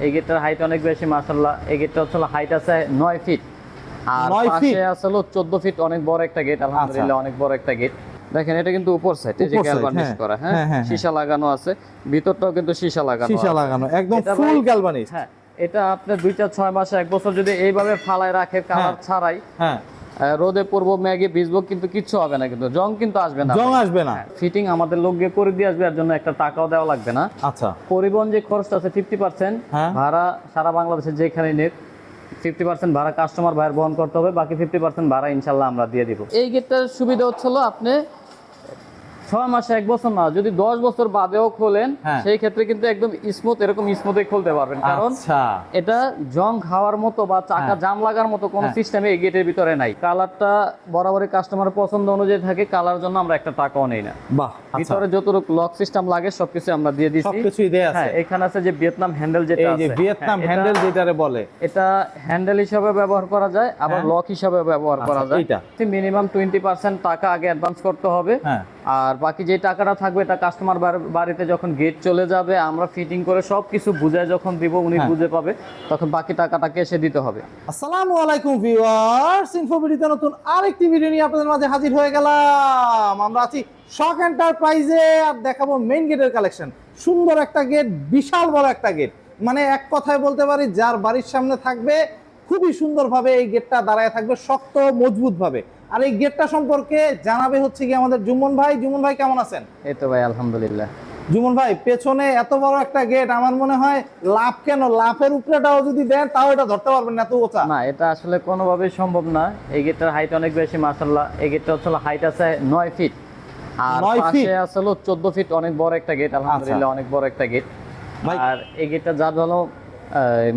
এই গেটটার হাইট অনেক বেশি মাশাআল্লাহ। এই গেটটা হচ্ছে হাইট আছে 9 ফিট আর পাশে আছে হলো 14 ফিট, অনেক বড় একটা গেট আলহামদুলিল্লাহ, অনেক বড় একটা গেট। দেখেন এটা কিন্তু উপর সাইড, এই যে গ্যালভানিশ করা, হ্যাঁ সীসা লাগানো আছে, ভিতরটাও কিন্তু সীসা লাগানো একদম ফুল গ্যালভানিশ। হ্যাঁ এটা আপনি 2-6 মাস 1 বছর যদি এইভাবে ফালায় রাখে কালার ছাড়াই, হ্যাঁ রোদে পড়বো মেঘে ভিজবো কিন্তু কিচ্ছু হবে না, কিন্তু জং কিন্তু আসবে না। ফিটিং আমাদের লোক গিয়ে করে দিয়ে আসবে, এর জন্য একটা টাকাও দেওয়া লাগবে না। আচ্ছা, পরিবহন যে খরচটা আছে 50%, ভাড়া সারা বাংলাদেশে যেখানে নেক 50% ভাড়া কাস্টমার ভাইয়ের বহন করতে হবে, বাকি 50% ভাড়া ইনশাল্লাহ আমরা দিয়ে দিব। এই গেটটার সুবিধা হচ্ছিল আপনি 6 মাসে 1 বছর না, যদি 10 বছর বাদেও খোলেন সেই ক্ষেত্রে কিন্তু একদম স্মুথ, এরকম স্মুথে খুলতে পারবেন। কারণ এটা জং খাওয়ার মতো বা চাকা জাম লাগার মতো কোনো সিস্টেমে এই গেটের ভিতরে নাই। কালারটা বরাবরই কাস্টমারের পছন্দ অনুযায়ী থাকে, কালার জন্য আমরা একটা টাকাও নেই না। বাহ, ভিতরে যতটুকু লক সিস্টেম লাগে সবকিছু আমরা দিয়ে দিছি, সবকিছুই দেয়া আছে। হ্যাঁ এখানে আছে যে ভিয়েতনাম হ্যান্ডেল, যেটা আছে এই যে ভিয়েতনাম হ্যান্ডেল যেটারে বলে, এটা হ্যান্ডেল হিসেবে ব্যবহার করা যায়, আবার লক হিসেবে ব্যবহার করা যায়। মিনিমাম 20% টাকা আগে অ্যাডভান্স করতে হবে, আর বাকি যে টাকাটা থাকবে এটা কাস্টমার বাড়িতে যখন গেট চলে যাবে আমরা ফিটিং করে সবকিছু বুঝায় যখন দিব, উনি বুঝে পাবে, তখন বাকি টাকাটা ক্যাশে দিতে হবে। আসসালামু আলাইকুম ভিউয়ার্স, ইনফোভিডিওতে নতুন আরেকটি ভিডিও নিয়ে আপনাদের মাঝে হাজির হয়ে গেলাম। আমরা আছি শক এন্টারপ্রাইজে, আর দেখাবো মেইন গেটের কালেকশন। সুন্দর একটা গেট, বিশাল বড় একটা গেট, মানে এক কথায় বলতে পারি যার বাড়ির সামনে থাকবে খুবই সুন্দরভাবে এই গেটটা দাঁড়ায় থাকবে, শক্ত মজবুত ভাবে। আর এই গেটটা সম্পর্কে জানাবে হচ্ছে কি আমাদের জুমন ভাই। জুমন ভাই কেমন আছেন? এই তো ভাই আলহামদুলিল্লাহ। জুমন ভাই, পেছনে এত বড় একটা গেট, আমার মনে হয় লাভ কেন, লাভের উপরেটাও যদি দেন তাও এটা ধরতে পারবেন না, এত উঁচা। না, এটা আসলে কোনোভাবেই সম্ভব না। এই গেটটার হাইট অনেক বেশি মাশাআল্লাহ। এই গেটটা হচ্ছে হাইট আছে 9 ফিট আর পাশে আছে হলো 14 ফিট, অনেক বড় একটা গেট আলহামদুলিল্লাহ, অনেক বড় একটা গেট। আর এই গেটটা যাবে হলো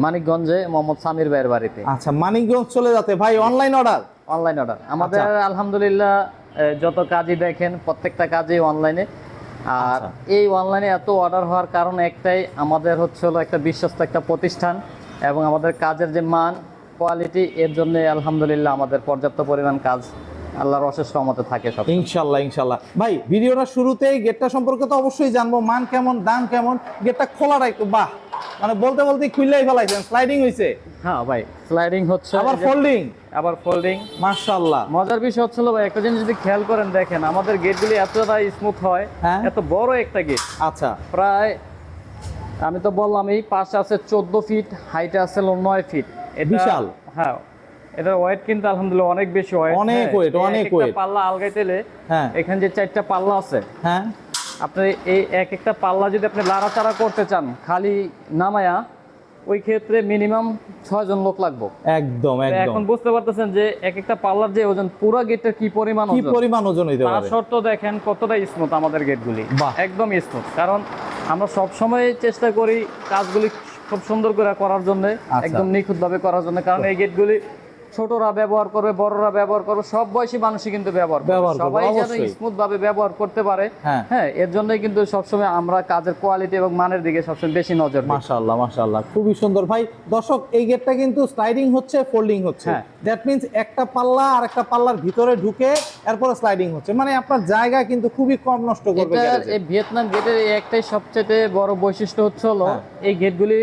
মানিকগঞ্জে মোহাম্মদ সামির ভাইয়ের বাড়িতে। আচ্ছা, মানিকগঞ্জ চলে যাতে ভাই, অনলাইন অর্ডার আমাদের আলহামদুলিল্লাহ যত কাজই দেখেন প্রত্যেকটা কাজই অনলাইনে। আর এই অনলাইনে এত অর্ডার হওয়ার কারণ একটাই, আমাদের হচ্ছে হলো একটা বিশ্বস্ত একটা প্রতিষ্ঠান এবং আমাদের কাজের যে মান কোয়ালিটি, এর জন্য আলহামদুলিল্লাহ আমাদের পর্যাপ্ত পরিমাণ কাজ আল্লাহর অশেষ রহমতে থাকে সব। ইনশাআল্লাহ। ভাই ভিডিওটা শুরুতেই গেটটা সম্পর্কে তো অবশ্যই জানবো, মান কেমন, দাম কেমন। গেটটা খোলাটা একটু বাহ, মানে বলতে খুললেই ফেলাইছেন, স্লাইডিং হইছে। হ্যাঁ ভাই, স্লাইডিং হচ্ছে, আবার ফোল্ডিং মাশাআল্লাহ। মজার বিষয় হচ্ছিল ভাই, একটা জিনিস যদি খেয়াল করেন দেখেন, আমাদের গেটগুলি এতটা স্মুথ হয়, এত বড় একটা গেট। আচ্ছা, প্রায় আমি তো বললাম এই পাশে আছে 14 ফিট, হাইটে আছে 9 ফিট, বিশাল। হ্যাঁ, এটার ওয়েট কিন্তু আলহামদুলিল্লাহ অনেক বেশি ওয়েট, অনেক ওয়েট। পাল্লা আলগাইতেলে এখানে যে 4টা পাল্লা আছে, হ্যাঁ আপনি এই একটা পাল্লা যদি আপনি লাড়াচাড়া করতে চান খালি নামায়া, ওই ক্ষেত্রে মিনিমাম 6 জন লোক লাগবে। একদম। এখন বুঝতে পারতেছেন যে একটা পাল্লার যে ওজন, পুরো গেটের কি পরিমাণ ওজন হইতে পারে। তার শর্ত দেখেন কতটা স্মুথ আমাদের গেটগুলি, একদম স্মুথ। কারণ আমরা সব সময় চেষ্টা করি কাজগুলি খুব সুন্দর করে করার জন্য, একদম নিখুঁতভাবে করার জন্য। কারণ এই গেটগুলি ছোটরা ব্যবহার করবে, বড়রা ব্যবহার করবে, সব বয়সী মানুষই কিন্তু ব্যবহার করবে, সবাই যেন স্মুথ ভাবে ব্যবহার করতে পারে। হ্যাঁ, এর জন্যই কিন্তু সবসময় আমরা কাজের কোয়ালিটি এবং মানের দিকে সবসময় বেশি নজর দিই। মাশাআল্লাহ, খুবই সুন্দর। ভাই দর্শক, এই গেটটা কিন্তু স্লাইডিং হচ্ছে, ফোল্ডিং হচ্ছে, দ্যাট মিন্স একটা পাল্লা আর একটা পাল্লার ভিতরে ঢুকে এরপরে স্লাইডিং হচ্ছে, মানে আপনার জায়গা কিন্তু খুবই কম নষ্ট করবে। এই ভিয়েতনাম গেটের একটাই সবচেয়ে বড় বৈশিষ্ট্য হচ্ছে হলো এই গেটগুলি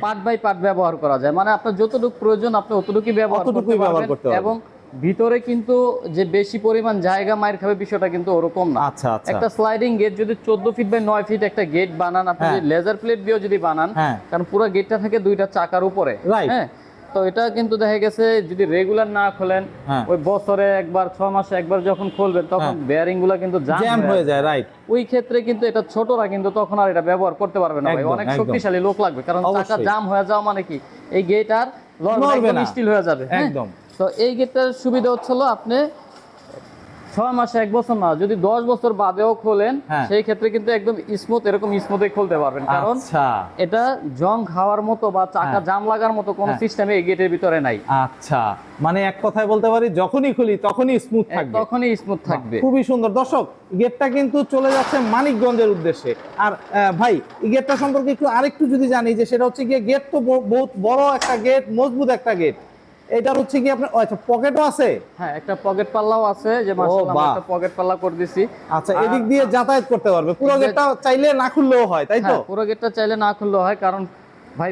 পার্ট বাই পার্ট ব্যবহার করা যায়, মানে আপনার যতটুকু প্রয়োজন আপনি অতটুকুই ব্যবহার করতে পারবেন। এবং ভিতরে কিন্তু যে বেশি পরিমাণ জায়গা মাইর খাবে বিষয়টা কিন্তু ওরকম না। একটা স্লাইডিং গেট যদি 14 ফিট বাই 9 ফিট একটা গেট বানান, আপনি যদি লেজার প্লেট দিয়েও যদি বানান, কারণ পুরো গেটটা থাকে 2টা চাকার উপরে, হ্যাঁ, তো এটা কিন্তু দেখা গেছে যদি রেগুলার না খোলেন, ওই বছরে একবার 6 মাসে একবার যখন খুলবেন তখন বেয়ারিং গুলা কিন্তু জাম হয়ে যায়, রাইট। ওই ক্ষেত্রে কিন্তু এটা ছোটরা কিন্তু তখন আর এটা ব্যবহার করতে পারবে না ভাই, অনেক শক্তিশালী লোক লাগবে। কারণ চাকা জাম হয়ে যাওয়া মানে কি, এই গেট আর লড়বে না, স্টিল হয়ে যাবে একদম। তো এই গেটটার সুবিধা হচ্ছিল আপনি 6 মাসে 1 বছর না, যদি 10 বছর বাদেও খোলেন সেই ক্ষেত্রে কিন্তু একদম স্মুথ, এরকম স্মুথে খুলতে পারবেন। কারণ এটা জং খাওয়ার মতো বা চাকা জাম লাগার মতো কোনো সিস্টেমে এই গেটের ভিতরে নাই। আচ্ছা, মানে এক কথায় বলতে পারি যখনই খুলি তখনই স্মুথ থাকবে, খুবই সুন্দর। দর্শক, গেটটা কিন্তু চলে যাচ্ছে মানিকগঞ্জের উদ্দেশ্যে। আর ভাই, এই গেটটা সম্পর্কে একটু আরেকটু যদি জানি, যে সেটা হচ্ছে গিয়ে গেট তো বহুত বড় একটা গেট, মজবুত একটা গেট। এটা হচ্ছে কি আপনার আচ্ছা পকেটও আছে? হ্যাঁ, একটা পকেট পাল্লাও আছে, যে মাশাআল্লাহ আমরা একটা পকেট পাল্লা করে দিছি। আচ্ছা, এদিক দিয়ে যাতায়াত করতে পারবে, পুরো গেটটা চাইলে না খুললেও হয়, তাই তো? পুরো গেটটা চাইলে না খুললেও হয়, কারণ ভাই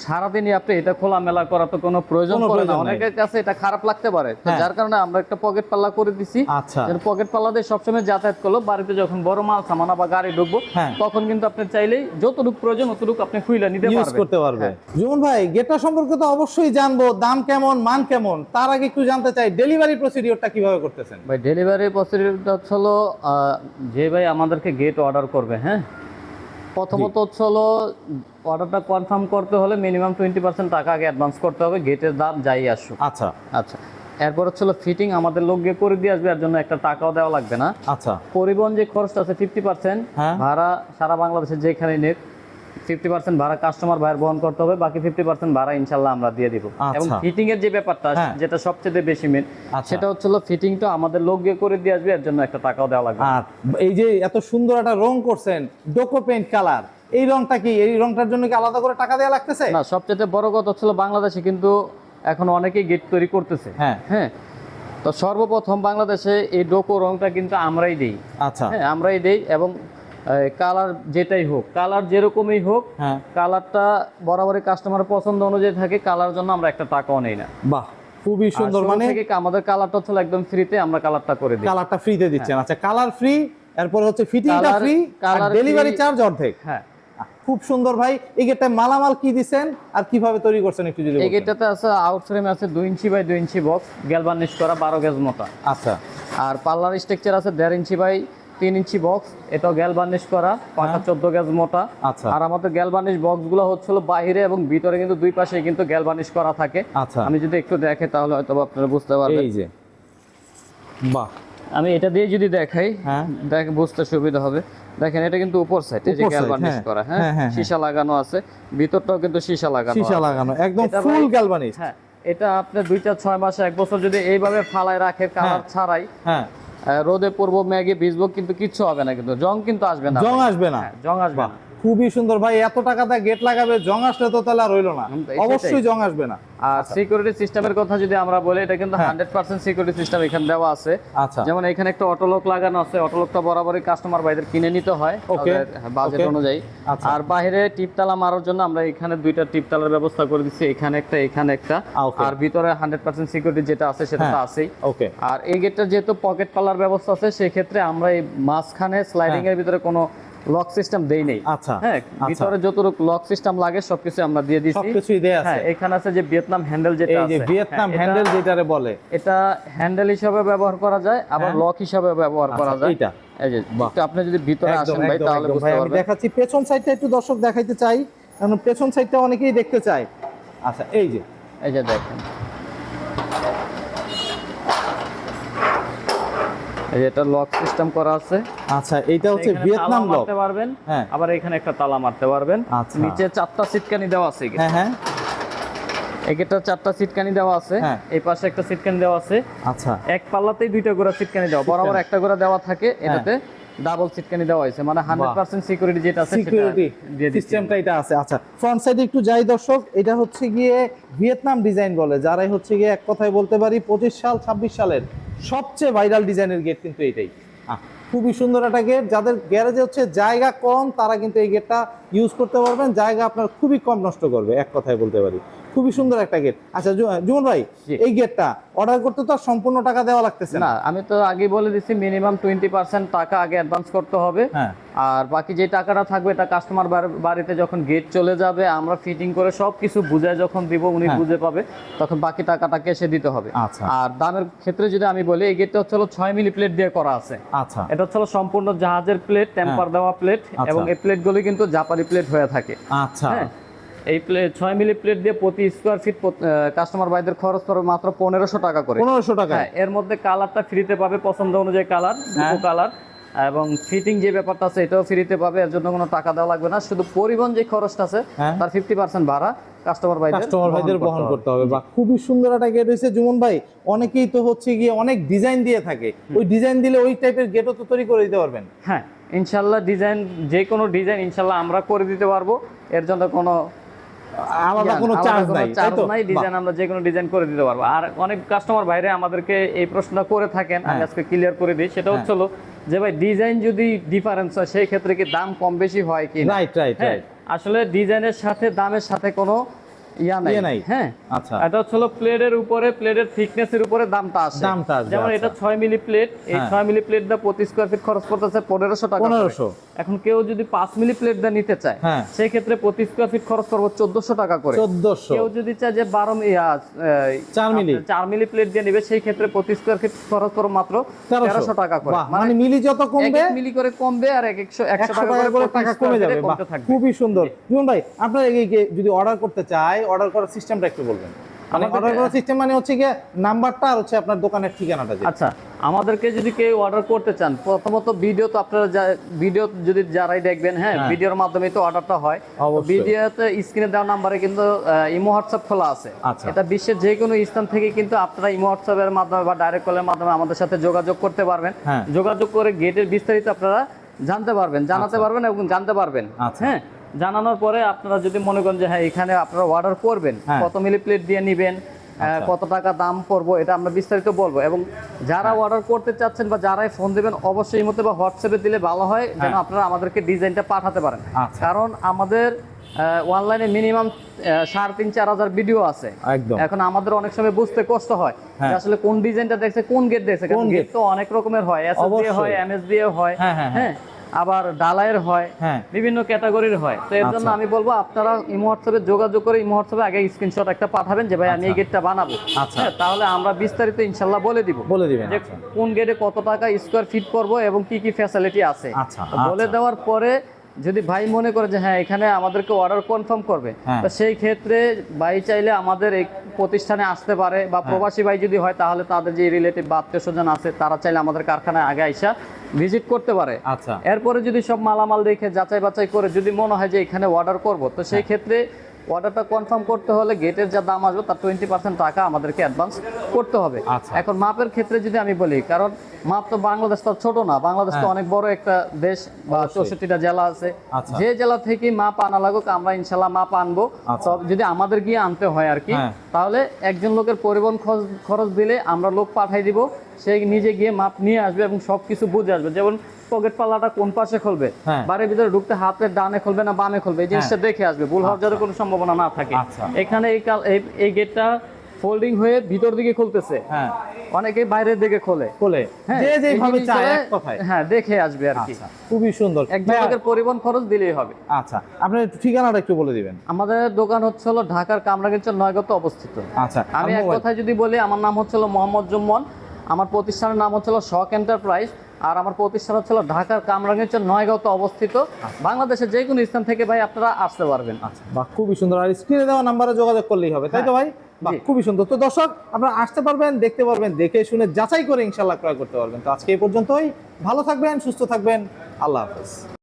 সারাদিনই আপনি এটা খোলামেলা করা তো কোনো প্রয়োজন কোনো পড়ে না। প্রয়োজন নাই। অনেকের কাছে এটা খারাপ লাগতে পারে, তো হ্যাঁ। যার কারণে আমরা একটা পকেট পাল্লা করে দিছি। আচ্ছা। যেন পকেট পাল্লা দিয়ে সবসময় যাতায়াত করলো, বাড়িতে যখন বড় মাল সামানা বা গাড়ি ঢুকবো হ্যাঁ। তখন কিন্তু আপনি চাইলেই যতটুকু প্রয়োজন অতটুকু আপনি খুইলা নিতে ইউজ পারবেন। করতে পারবে। হ্যাঁ। জুমন ভাই, গেটটা সম্পর্কে তো অবশ্যই জানবো, দাম কেমন, মান কেমন, তার আগে একটু জানতে চাই ডেলিভারি প্রসিডিওরটা কিভাবে করতেছেন? ভাই ডেলিভারি প্রসিডিউরটা হলো যে ভাই আমাদেরকে গেট অর্ডার করবে, হ্যাঁ, প্রথমত হলো অর্ডারটা কনফার্ম করতে হলে মিনিমাম 20% টাকা আগে অ্যাডভান্স করতে হবে, গেটের দাম যাই আসুক। আচ্ছা আচ্ছা, এরপর হলো ফিটিং আমাদের লোক গিয়ে করে দিয়ে আসবে, এর জন্য একটা টাকাও দেওয়া লাগবে না। আচ্ছা। পরিবহন যে খরচটা আছে 50%, হ্যাঁ। ভাড়া সারা বাংলাদেশে যেখানে নেট 50% ভাড়া কাস্টমার ভাইয়ের বহন করতে হবে, বাকি 50% ভাড়া ইনশাল্লাহ আমরা দিয়ে দিব। আচ্ছা। এবং ফিটিং এর যে ব্যাপারটা হ্যাঁ। যেটা সবচেয়ে বেশি মেন, আচ্ছা। সেটা হলো ফিটিংটা আমাদের লোক গিয়ে করে দিয়ে আসবে, এর জন্য একটা টাকাও দেওয়া লাগবে। আর এই যে এত সুন্দর একটা রং করছেন, ডোকো পেইন্ট কালার, এই রংটা কি, এই রংটার জন্য কি আলাদা করে টাকা দেওয়া লাগতেছে? না, সবচেয়ে বড় কথা হলো বাংলাদেশে কিন্তু এখন অনেকেই গেট তৈরি করতেছে। হ্যাঁ। হ্যাঁ, তো সর্বপ্রথম বাংলাদেশে এই ডোকো রংটা কিন্তু আমরাই দেই। আচ্ছা। হ্যাঁ, আমরাই দেই। এবং কালার যেটাই হোক, কালার যেরকমই হোক, হ্যাঁ। কালারটা বরাবরই কাস্টমার পছন্দ অনুযায়ী থাকে, কালার জন্য আমরা একটা টাকাও নেই না। বাহ, খুবই সুন্দর। মানে আমাদের কালারটা হলো একদম ফ্রিতে আমরা কালারটা করে দিই। কালারটা ফ্রিতে দিচ্ছেন? আচ্ছা, কালার ফ্রি, এরপর হচ্ছে ফিটিংটা Colour- ফ্রি, আর colour ডেলিভারি free। চার্জ অর্ধেক। হ্যাঁ, খুব সুন্দর ভাই। এই গেটটা মালামাল কি দিছেন আর কিভাবে তৈরি করছেন একটু যদি এই বলতেন। গেটটাতে আছে আউট ফ্রেম আছে 2 ইঞ্চি বাই 2 ইঞ্চি বক্স, গ্যালভানিশ করা 12 গেজ মোটা। আচ্ছা। আর পাল্লার স্ট্রাকচার আছে 1.5 ইঞ্চি বাই 3 ইঞ্চি বক্স, এটাও গ্যালভানিশ করা, পাকা 14 গেজ মোটা। আচ্ছা। আর আমাদের গ্যালভানিশ বক্সগুলো হচ্ছিল বাইরে এবং ভিতরে কিন্তু দুই পাশে কিন্তু গ্যালভানিশ করা থাকে। আচ্ছা। আমি যদি একটু দেখে তাহলে হয়তো আপনারা বুঝতে পারবেন। এই যে, বাহ, আমি এটা দিয়ে যদি দেখাই, হ্যাঁ। দেখ বুঝতে সুবিধা হবে। দেখেন এটা কিন্তু উপর সাইড, এই যে উপর side, গ্যালভানিশ হ্যাঁ। করা, হ্যাঁ, হ্যাঁ, হ্যাঁ, সীসা লাগানো আছে, ভিতরটাও কিন্তু সীসা লাগানো সীসা আছে। লাগানো, একদম এটা ফুল ভাই- গ্যালভানিশ। হ্যাঁ, এটা আপনি 2-6 মাস 1 বছর যদি এইভাবে ফালায় রাখে কালার হ্যাঁ। ছাড়াই, হ্যাঁ। রোদে পড়বো, ম্যাগে ভিজবো, কিন্তু কিচ্ছু হবে না, কিন্তু জং কিন্তু আসবে না। জং আসবে না? হ্যাঁ, জং আসবে বাহ, না। খুবই সুন্দর ভাই। এত টাকা দিয়ে গেট লাগাবে, জং আসলে তো তাহলে আর রইলো না। এটাই। অবশ্যই জং আসবে না। আর সিকিউরিটি সিস্টেমের কথা যদি আমরা বলি, এটা কিন্তু হ্যাঁ। 100% সিকিউরিটি সিস্টেম এখানে দেওয়া আছে। আচ্ছা। যেমন এখানে একটা অটোলক লাগানো আছে, অটোলকটা বরাবরই কাস্টমার ভাইদের কিনে নিতে হয় ওকে, বাজেট ওকে। অনুযায়ী। আচ্ছা। আর বাইরে টিপতালা মারার জন্য আমরা এখানে 2টা টিপতালার ব্যবস্থা করে দিচ্ছি, এখানে একটা, এখানে একটা। ওকে। আর ভিতরে 100% সিকিউরিটি যেটা আছে সেটা তো হ্যাঁ। আছেই। ওকে। আর এই গেটটা যেহেতু পকেট পাল্লার ব্যবস্থা আছে, সেই ক্ষেত্রে আমরা এই মাঝখানে স্লাইডিং এর ভিতরে কোনো লক সিস্টেম দেই নেই। আচ্ছা। হ্যাঁ, আচ্ছা। ভিতরে যতটুকু লক সিস্টেম লাগে সবকিছু আমরা দিয়ে দিছি। সবকিছুই দেয়া আছে। হ্যাঁ, এখানে আছে যে ভিয়েতনাম হ্যান্ডেল যেটা এই আছে, যে ভিয়েতনাম হ্যাঁ, হ্যান্ডেল যেটারে বলে, এটা হ্যান্ডেল হিসাবে ব্যবহার করা যায়, আবার হ্যাঁ। লক হিসাবে ব্যবহার করা আচ্ছা, যায়। এইটা। এই যে বাহ। একটু আপনি যদি ভিতরে একদম, আসেন ভাই একদম, তাহলে একদম বুঝতে ভাই, আমি পারবেন। দেখাচ্ছি পেছন সাইডটা একটু দর্শক দেখাইতে চাই, কারণ পেছন সাইডটা অনেকেই দেখতে চায়। আচ্ছা, এই যে, এই যে দেখেন, এই যে এটা লক সিস্টেম করা আছে। আচ্ছা, এইটা হচ্ছে এখানে ভিয়েতনাম তালা লক। মারতে পারবেন, হ্যাঁ। আবার এখানে একটা তালা মারতে পারবেন। আচ্ছা। নিচে 4টা সিটকানি দেওয়া আছে। হ্যাঁ, হ্যাঁ। একেটা 4টা সিটকানি দেওয়া আছে, হ্যাঁ। এই পাশে একটা সিটকানি দেওয়া আছে। আচ্ছা। এক পাল্লাতেই 2টা গোড়া সিটকানি দেওয়া, বরাবর একটা গোড়া দেওয়া থাকে, এটাতে ডাবল সিটকানি দেওয়া হয়েছে, মানে 100% সিকিউরিটি যেটা আছে সেটা সিকিউরিটি দিয়ে দিচ্ছি। সিস্টেমটা এটা আছে। আচ্ছা, ফ্রন্ট সাইডে একটু যাই দর্শক, এটা হচ্ছে গিয়ে ভিয়েতনাম ডিজাইন বলে, যারাই হচ্ছে গিয়ে এক কথায় বলতে পারি 25 সাল 26 সালের সবচেয়ে ভাইরাল ডিজাইনের গেট কিন্তু এটাই। খুবই সুন্দর একটা গেট। যাদের গ্যারেজে হচ্ছে জায়গা কম, তারা কিন্তু এই গেটটা ইউজ করতে পারবেন, জায়গা আপনার খুবই কম নষ্ট করবে, এক কথায় বলতে পারি। খুবই সুন্দর একটা গেট। আচ্ছা জুমন ভাই, জি। এই গেটটা অর্ডার করতে তো আর সম্পূর্ণ টাকা দেওয়া লাগতেছে না? না, আমি তো আগে বলে দিচ্ছি মিনিমাম 20% টাকা আগে অ্যাডভান্স করতে হবে। হ্যাঁ। আর বাকি যে টাকাটা থাকবে এটা কাস্টমার বাড়িতে যখন গেট চলে যাবে, আমরা ফিটিং করে সবকিছু বুঝায় যখন দিব, উনি হ্যাঁ। বুঝে পাবে, তখন বাকি টাকাটা ক্যাশে দিতে হবে। আচ্ছা। আর দামের ক্ষেত্রে যদি আমি বলি, এই গেটটা হচ্ছে 6 মিলি প্লেট দিয়ে করা আছে। আচ্ছা। এটা হচ্ছে সম্পূর্ণ জাহাজের প্লেট, টেম্পার দেওয়া প্লেট, আচ্ছা। এবং এই প্লেটগুলো কিন্তু জাপানি প্লেট হয়ে থাকে। আচ্ছা। হ্যাঁ, এই প্লেট 6 মিলি প্লেট দিয়ে প্রতি স্কোয়ার ফিট কাস্টমার ভাইদের খরচ পড়বে মাত্র 1500 টাকা করে। 1500 টাকা? হ্যাঁ, এর মধ্যে কালারটা ফ্রিতে পাবে, পছন্দ অনুযায়ী কালার, দুটো কালার, এবং ফিটিং যে ব্যাপারটা আছে এটাও ফ্রিতে পাবে, এর জন্য কোনো টাকা দেওয়া লাগবে না। শুধু পরিবহন যে খরচটা আছে হ্যাঁ। তার 50% ভাড়া কাস্টমার ভাইদের বহন করতে হবে। বা খুবই সুন্দর একটা গেট হয়েছে জুমন ভাই। অনেকেই তো হচ্ছে গিয়ে অনেক ডিজাইন দিয়ে থাকে, ওই ডিজাইন দিলে ওই টাইপের গেটও তো তৈরি করে দিতে পারবেন? হ্যাঁ, ইনশাল্লাহ ডিজাইন, যে কোনো ডিজাইন ইনশাল্লাহ আমরা করে দিতে পারবো, এর জন্য কোনো আলাদা কোনো চার্জ নাই, তাই তো? ডিজাইন আমরা যে কোনো ডিজাইন করে দিতে পারবো। আর অনেক কাস্টমার বাইরে আমাদেরকে এই প্রশ্নটা করে থাকেন, আমি হ্যাঁ। আজকে ক্লিয়ার করে দিই। সেটা হচ্ছে যে ভাই ডিজাইন যদি ডিফারেন্স হয়, সেই ক্ষেত্রে কি দাম কম বেশি হয় কি? Right, right, right. আসলে ডিজাইনের সাথে দামের সাথে কোনো ইয়া নাই। হ্যাঁ, আচ্ছা, এটা হচ্ছে প্লেটের উপরে, প্লেটের থিকনেসের উপরে দামটা আসে। যেমন এটা 6 মিলি প্লেট, এই 6 মিলি প্লেট দা প্রতি স্কয়ার ফিট খরচ পড়তেছে 1500 টাকা। 1500। এখন কেউ যদি 5 মিলি প্লেট দা নিতে চায়, সেই ক্ষেত্রে প্রতি স্কয়ার ফিট খরচ করব 1400 টাকা করে। 1400। কেউ যদি চায় যে 4 মিলি প্লেট দিয়ে নেবে, সেই ক্ষেত্রে প্রতি স্কয়ার ফিট খরচ করব মাত্র 1300 টাকা করে। মানে মিলি যত কমবে, 1 মিলি করে কমবে, আর 100 টাকা করে টাকা কমে যাবে। খুবই সুন্দর। জীবন ভাই, আপনার যদি অর্ডার করতে চায়, অর্ডার করার সিস্টেমটা একটু বলবেন। মানে অর্ডার করার সিস্টেম মানে হচ্ছে কি, নাম্বারটা আর হচ্ছে আপনার দোকানের ঠিকানাটা। আচ্ছা, আমাদেরকে যদি কেউ অর্ডার করতে চান, প্রথমত ভিডিও তো আপনারা ভিডিও যদি যারাই দেখবেন, হ্যাঁ, ভিডিওর মাধ্যমে তো অর্ডারটা হয়। ভিডিওতে স্ক্রিনে দেওয়া নাম্বারে কিন্তু ইমো হোয়াটসঅ্যাপ খোলা আছে। এটা বিশ্বের যে কোনো স্থান থেকে কিন্তু আপনারা ইমো হোয়াটসঅ্যাপের মাধ্যমে বা ডাইরেক্ট কলের মাধ্যমে আমাদের সাথে যোগাযোগ করতে পারবেন। যোগাযোগ করে গেটের বিস্তারিত আপনারা জানতে পারবেন, জানাতে পারবেন এবং জানতে পারবেন। হ্যাঁ, জানানোর পরে আপনারা যদি মনে করেন যে হ্যাঁ এখানে আপনারা অর্ডার করবেন, কত মিলি প্লেট দিয়ে নেবেন, কত টাকা দাম পড়বো, এটা আমরা বিস্তারিত বলবো। এবং যারা অর্ডার করতে চাচ্ছেন বা যারাই ফোন দেবেন, অবশ্যই এই মতো বা হোয়াটসঅ্যাপে দিলে ভালো হয়, যেন আপনারা আমাদেরকে ডিজাইনটা পাঠাতে পারেন। কারণ আমাদের অনলাইনে মিনিমাম 3500-4000 ভিডিও আছে। এখন আমাদের অনেক সময় বুঝতে কষ্ট হয় যে আসলে কোন ডিজাইনটা দেখছে, কোন গেট দেখছে। কারণ গেট তো অনেক রকমের হয়, এসএস দিয়ে হয়, এমএস দিয়ে হয়, হ্যাঁ, আবার ডালায়ের হয়, বিভিন্ন ক্যাটাগরির হয়। তো এর জন্য আমি বলবো আপনারা ইমো হোয়াটসঅ্যাপে যোগাযোগ করে ইমো হোয়াটসঅ্যাপে আগে স্ক্রিনশট একটা পাঠাবেন যে ভাই আমি এই গেটটা বানাবো। তাহলে আমরা বিস্তারিত ইনশাআল্লাহ বলে দিবেন যে কোন গেটে কত টাকা স্কয়ার ফিট করব এবং কি কি ফ্যাসিলিটি আছে। বলে দেওয়ার পরে যদি ভাই মনে করে যে হ্যাঁ এখানে আমাদেরকে অর্ডার কনফার্ম করবে, তো সেই ক্ষেত্রে ভাই চাইলে আমাদের এই প্রতিষ্ঠানে আসতে পারে, বা প্রবাসী ভাই যদি হয় তাহলে তাদের যে রিলেটিভ বা আত্মীয়স্বজন আছে তারা চাইলে আমাদের কারখানায় আগে আইসা ভিজিট করতে পারে। এরপরে যদি সব মালামাল দেখে যাচাই বাছাই করে যদি মনে হয় যে এখানে অর্ডার করব, তো সেই ক্ষেত্রে অর্ডারটা কনফার্ম করতে হলে গেটের যা দাম আসবে তার 20% টাকা আমাদেরকে অ্যাডভান্স করতে হবে। এখন মাপের ক্ষেত্রে যদি আমি বলি, কারণ মাপ তো বাংলাদেশ তো ছোট না, বাংলাদেশ তো অনেক বড় একটা দেশ, বা 64টা জেলা আছে। যে জেলা থেকে মাপ আনা লাগুক আমরা ইনশাল্লাহ মাপ আনবো। যদি আমাদের গিয়ে আনতে হয় আর কি, তাহলে একজন লোকের পরিবহন খরচ দিলে আমরা লোক পাঠাই দিব, সে নিজে গিয়ে মাপ নিয়ে আসবে এবং সবকিছু বুঝে আসবে। যেমন পকেট পাল্লাটা কোন পাশে খুলবে, বাড়ির ভিতরে ঢুকতে হাতের ডানে খুলবে না বামে খুলবে, এই জিনিসটা দেখে আসবে, ভুল হওয়ার যাতে কোনো সম্ভাবনা না থাকে। এখানে এই গেটটা ফোল্ডিং হয়ে ভিতর দিকে খুলতেছে, অনেকে বাইরের দিকে খোলে, হ্যাঁ, দেখে আসবে আর কি। খুবই সুন্দর। একজন লোকের পরিবহন খরচ দিলেই হবে। আচ্ছা, আপনার ঠিকানাটা একটু বলে দিবেন। আমাদের দোকান হচ্ছে ঢাকার কামরাঙ্গীরচর 9 অবস্থিত। আমি এক কথায় যদি বলি, আমার নাম হচ্ছে মোহাম্মদ জুম্মন, আমার প্রতিষ্ঠানের নাম হচ্ছে শক এন্টারপ্রাইজ, আর আমার প্রতিষ্ঠান হচ্ছে ঢাকার কামরাঙ্গীরচর 9 অবস্থিত। বাংলাদেশের যে কোনো স্থান থেকে ভাই আপনারা আসতে পারবেন। বাহ, খুবই সুন্দর। আর স্ক্রিনে দেওয়া নাম্বারে যোগাযোগ করলেই হবে, তাই তো ভাই? বাহ, খুবই সুন্দর। তো দর্শক, আপনারা আসতে পারবেন, দেখতে পারবেন, দেখে শুনে যাচাই করে ইনশাআল্লাহ ক্রয় করতে পারবেন। তো আজকে এই পর্যন্তই। ভালো থাকবেন, সুস্থ থাকবেন, আল্লাহ হাফেজ।